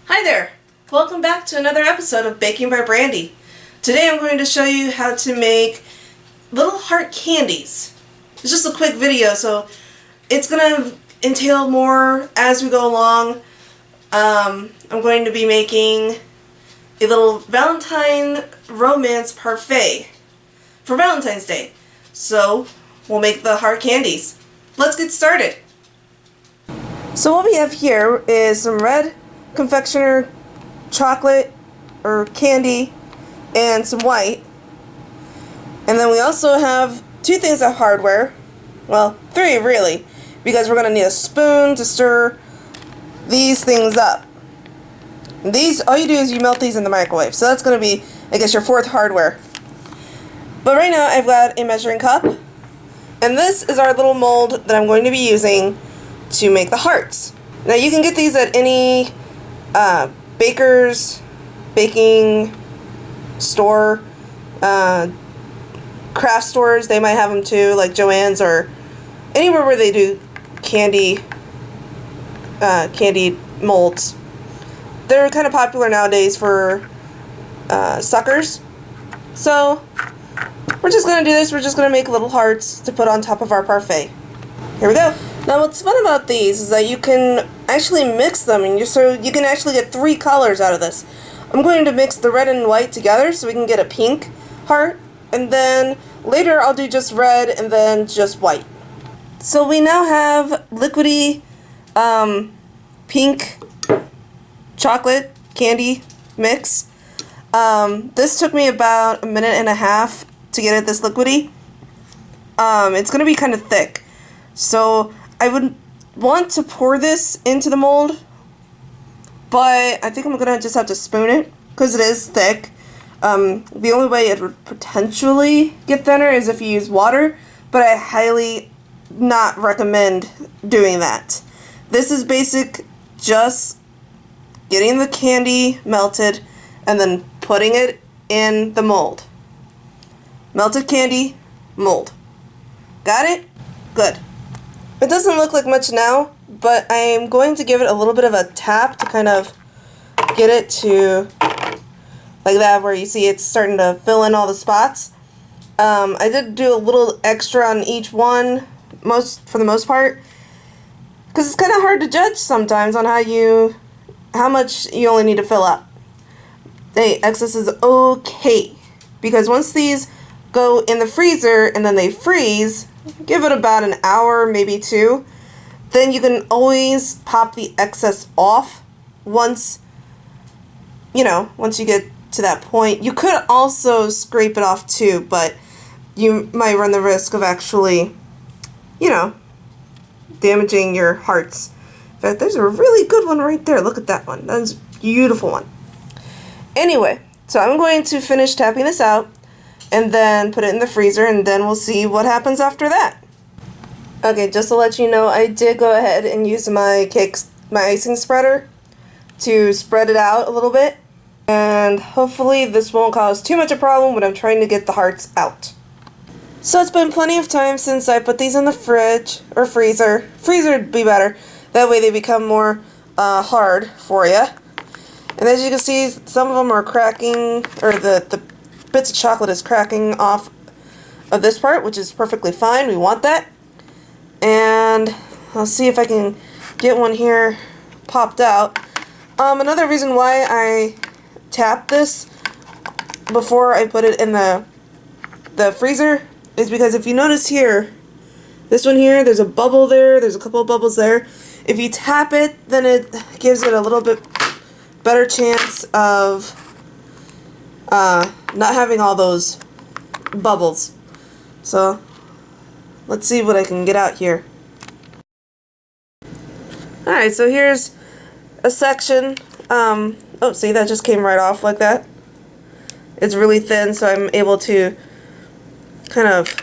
Hi there! Welcome back to another episode of Baking by Brandy. Today I'm going to show you how to make little heart candies. It's just a quick video, so it's going to entail more as we go along. I'm going to be making a little Valentine romance parfait for Valentine's Day. So we'll make the heart candies. Let's get started. So what we have here is some red confectioner chocolate or candy and some white, and then we also have two things of hardware, well, three really, because we're going to need a spoon to stir these things up. And these, all you do is you melt these in the microwave, so that's going to be, I guess, your fourth hardware. But right now I've got a measuring cup, and this is our little mold that I'm going to be using to make the hearts. Now you can get these at any baker's, baking store, craft stores. They might have them too, like Joann's or anywhere where they do candy molds. They're kind of popular nowadays for suckers. So we're just going to do this. We're just going to make little hearts to put on top of our parfait. Here we go. Now what's fun about these is that you can actually mix them, and so you can actually get three colors out of this. I'm going to mix the red and white together so we can get a pink heart, and then later I'll do just red and then just white. So we now have liquidy pink chocolate candy mix. This took me about a minute and a half to get it this liquidy. It's going to be kind of thick, so I would want to pour this into the mold, but I think I'm going to just have to spoon it because it is thick. The only way it would potentially get thinner is if you use water, but I highly not recommend doing that. This is basic, just getting the candy melted and then putting it in the mold. Melted candy, mold. Got it? Good. It doesn't look like much now, but I'm going to give it a little bit of a tap to kind of get it to like that, where you see it's starting to fill in all the spots. I did do a little extra on each one, for the most part, because it's kind of hard to judge sometimes on how much you only need to fill up. The excess is okay, because once these go in the freezer and then they freeze, give it about an hour, maybe two, then you can always pop the excess off once you get to that point. You could also scrape it off too, but you might run the risk of actually, damaging your hearts. In fact, there's a really good one right there. Look at that one. That's a beautiful one. Anyway, so I'm going to finish tapping this out and then put it in the freezer, and then we'll see what happens after that. Okay, just to let you know, I did go ahead and use my icing spreader to spread it out a little bit, and hopefully this won't cause too much of a problem when I'm trying to get the hearts out. So it's been plenty of time since I put these in the fridge, or freezer. Freezer would be better, that way they become more hard for you. And as you can see, some of them are cracking, or the bits of chocolate is cracking off of this part, which is perfectly fine. We want that. And I'll see if I can get one here popped out. Another reason why I tap this before I put it in the freezer is because if you notice here, this one here, there's a bubble there, there's a couple of bubbles there. If you tap it, then it gives it a little bit better chance of not having all those bubbles. So let's see what I can get out here. Alright, so here's a section. Oh, see, that just came right off like that. It's really thin, so I'm able to kind of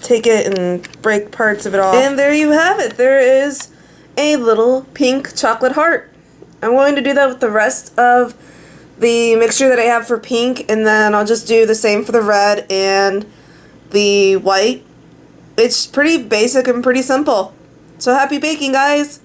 take it and break parts of it off. And there you have it. There is a little pink chocolate heart. I'm going to do that with the rest of the mixture that I have for pink, and then I'll just do the same for the red and the white. It's pretty basic and pretty simple. So happy baking, guys!